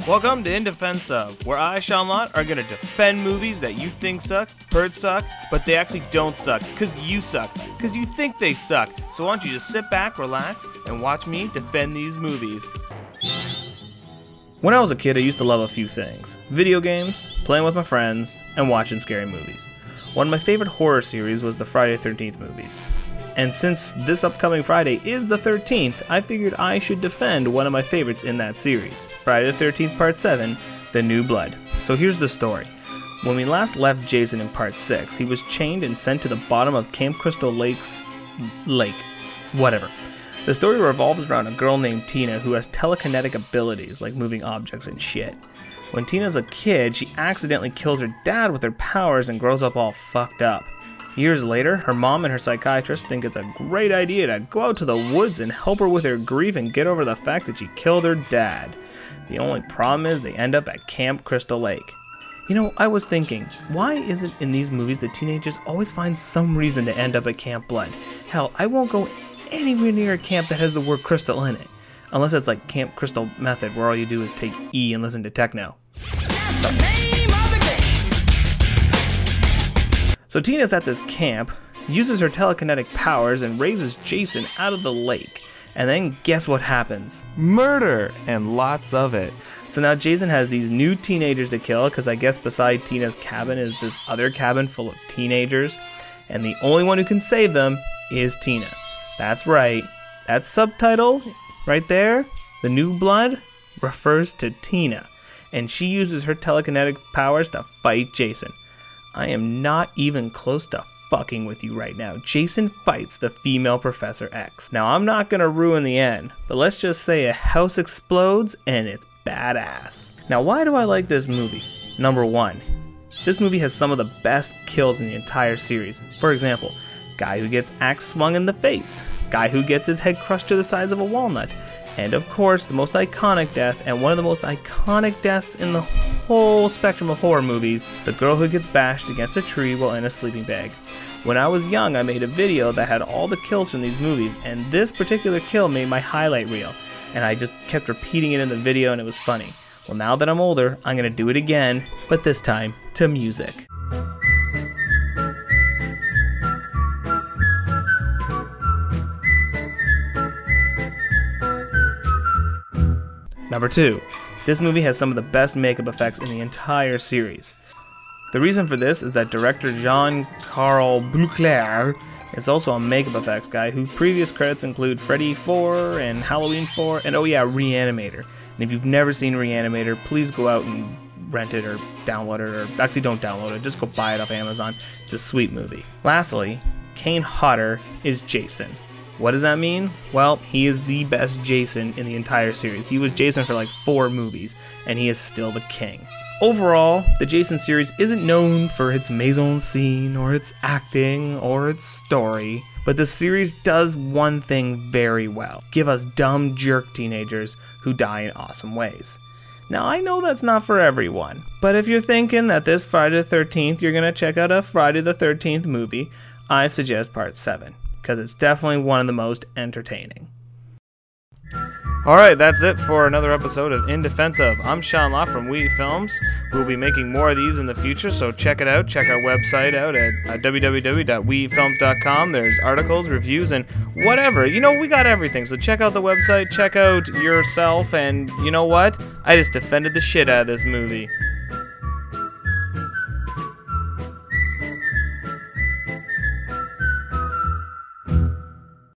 Welcome to In Defense Of, where I, Sean Lott, are going to defend movies that you think suck, heard suck, but they actually don't suck, because you suck, because you think they suck. So why don't you just sit back, relax, and watch me defend these movies. When I was a kid, I used to love a few things. Video games, playing with my friends, and watching scary movies. One of my favorite horror series was the Friday the 13th movies. And since this upcoming Friday is the 13th, I figured I should defend one of my favorites in that series, Friday the 13th Part 7, The New Blood. So here's the story. When we last left Jason in Part 6, he was chained and sent to the bottom of Camp Crystal Lake's lake. Whatever. The story revolves around a girl named Tina who has telekinetic abilities, like moving objects and shit. When Tina's a kid, she accidentally kills her dad with her powers and grows up all fucked up. Years later, her mom and her psychiatrist think it's a great idea to go out to the woods and help her with her grief and get over the fact that she killed her dad. The only problem is they end up at Camp Crystal Lake. You know, I was thinking, why is it in these movies that teenagers always find some reason to end up at Camp Blood? Hell, I won't go anywhere near a camp that has the word crystal in it. Unless it's like Camp Crystal Method, where all you do is take E and listen to techno. So Tina's at this camp, uses her telekinetic powers, and raises Jason out of the lake. And then guess what happens? Murder! And lots of it. So now Jason has these new teenagers to kill, because I guess beside Tina's cabin is this other cabin full of teenagers. And the only one who can save them is Tina. That's right. That subtitle right there, The New Blood, refers to Tina. And she uses her telekinetic powers to fight Jason. I am not even close to fucking with you right now. Jason fights the female Professor X. Now, I'm not gonna ruin the end, but let's just say a house explodes and it's badass. Now, why do I like this movie? Number one, this movie has some of the best kills in the entire series. For example, guy who gets axe swung in the face, guy who gets his head crushed to the size of a walnut, and of course, the most iconic death, and one of the most iconic deaths in the whole spectrum of horror movies, the girl who gets bashed against a tree while in a sleeping bag. When I was young, I made a video that had all the kills from these movies, and this particular kill made my highlight reel, and I just kept repeating it in the video and it was funny. Well, now that I'm older, I'm gonna do it again, but this time to music. Number 2, this movie has some of the best makeup effects in the entire series. The reason for this is that director Jean-Carl Boucler is also a makeup effects guy whose previous credits include Freddy 4 and Halloween 4 and oh yeah, Reanimator. And if you've never seen Reanimator, please go out and rent it or download it, or actually don't download it, just go buy it off Amazon. It's a sweet movie. Lastly, Kane Hodder is Jason. What does that mean? Well, he is the best Jason in the entire series. He was Jason for like 4 movies, and he is still the king. Overall, the Jason series isn't known for its mise-en-scene, or its acting, or its story, but the series does one thing very well. Give us dumb jerk teenagers who die in awesome ways. Now, I know that's not for everyone, but if you're thinking that this Friday the 13th you're gonna check out a Friday the 13th movie, I suggest Part 7. Because it's definitely one of the most entertaining. Alright, that's it for another episode of In Defense Of. I'm Sean Lott from We Films. We'll be making more of these in the future, so check it out. Check our website out at www.wefilms.com. There's articles, reviews, and whatever. You know, we got everything, so check out the website, check out yourself, and you know what? I just defended the shit out of this movie.